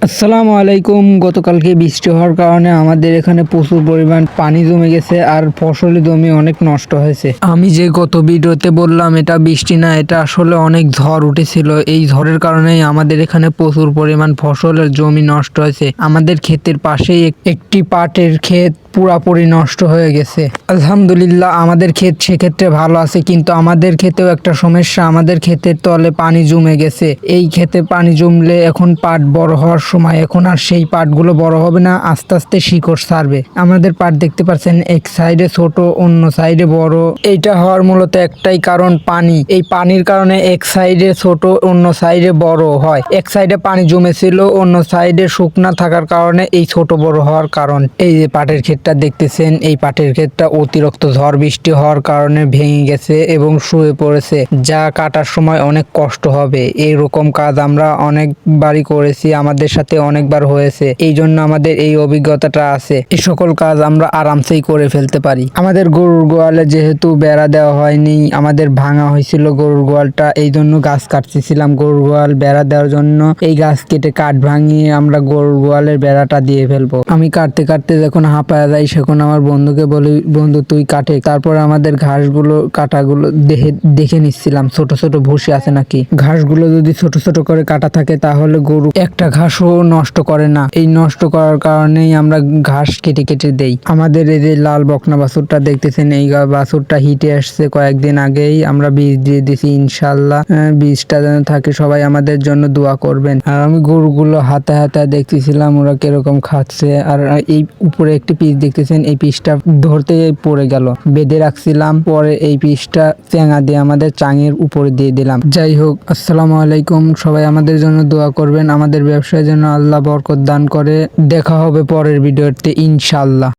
আসসালামু আলাইকুম। গতকালকে বৃষ্টি হওয়ার কারণে আমাদের এখানে প্রচুর পরিমাণ পানি জমে গেছে আর ফসলি জমি অনেক নষ্ট হয়েছে। আমি যে গত ভিডিওতে বললাম এটা বৃষ্টি না, এটা আসলে অনেক ঝড় উঠেছিল। এই ঝড়ের কারণেই আমাদের এখানে প্রচুর পরিমাণ ফসলের জমি নষ্ট হয়েছে। আমাদের ক্ষেতের পাশেই একটি পাটের ক্ষেত পুরাপুরি নষ্ট হয়ে গেছে। আলহামদুলিল্লাহ আমাদের ক্ষেত সেক্ষেত্রে ভালো আছে, কিন্তু আমাদের ক্ষেতেও একটা সমস্যা, আমাদের ক্ষেতের তলে পানি জমে গেছে। এই ক্ষেতে পানি জমলে এখন পাট বড় হওয়ার সময়, এখন আর সেই পাটগুলো বড় হবে না, আস্তে আস্তে শিকড় ছাড়বে। আমাদের পাট দেখতে পাচ্ছেন এক সাইডে ছোট, অন্য সাইডে বড়। এইটা হওয়ার মূলত একটাই কারণ, পানি। এই পানির কারণে এক সাইডে ছোট, অন্য সাইডে বড় হয়। এক সাইডে পানি জমেছিল, অন্য সাইডে শুকনা থাকার কারণে এই ছোট বড় হওয়ার কারণ। এই যে পাটের ক্ষেতটা দেখতেছেন, এই পাটের ক্ষেতটা অতিরিক্ত ঝড় বৃষ্টি হওয়ার কারণে ভেঙে গেছে এবং শুয়ে পড়েছে, যা কাটার সময় অনেক কষ্ট হবে। এইরকম কাজ আমরা অনেকবারই করেছি, আমাদের সাথে অনেকবার হয়েছে, এই জন্য আমাদের এই অভিজ্ঞতাটা আছে। এই সকল কাজ আমরা আরামসেই করে ফেলতে পারি। আমাদের গরুর গোয়ালে যেহেতু বেড়া দেওয়া হয়নি, আমাদের ভাঙা হয়েছিল গরুর গোয়ালটা, এই জন্য গাছ কাটতেছিলাম গরুর গোয়াল বেড়া দেওয়ার জন্য। এই গাছ কেটে কাঠ ভাঙিয়ে আমরা গরুর গোয়ালের বেড়াটা দিয়ে ফেলবো। আমি কাটতে কাটতে যখন হাঁপায়া যাই, সেখন আমার বন্ধুকে বলি, বন্ধু তুই কাটে। তারপর আমাদের ঘাসগুলো কাটাগুলো দেখে নিচ্ছিলাম ছোট ছোট ভুসি আছে নাকি। ঘাসগুলো যদি ছোট ছোট করে কাটা থাকে তাহলে গরু একটা ঘাসও নষ্ট করে না। এই নষ্ট করার কারণেই আমরা ঘাস কেটে কেটে দেই। আমাদের এই যে লাল বকনা বাছুরটা দেখতেছেন, এই বাছুরটা হিটে আসছে কয়েকদিন আগেই, আমরা বীজ দিয়ে দিছি। ইনশাল্লাহ বীজটা যেন থাকে, সবাই আমাদের জন্য দোয়া করবেন। আর আমি গরুগুলো হাতে হাতে দেখতেছিলাম ওরা কিরকম খাচ্ছে। আর এই উপরে একটি পিস দেখতেছেন, এই পিসটা ধরতে পড়ে গেল, বেঁধে রাখছিলাম, পরে এই পিসটা চেঙা দিয়ে আমাদের চাঙের উপরে দিয়ে দিলাম। যাই হোক, আসসালামু আলাইকুম। সবাই আমাদের জন্য দোয়া করবেন, আমাদের ব্যবসায় যেন আল্লাহ বরকত দান করে। দেখা হবে পরের ভিডিওতে ইনশাল্লাহ।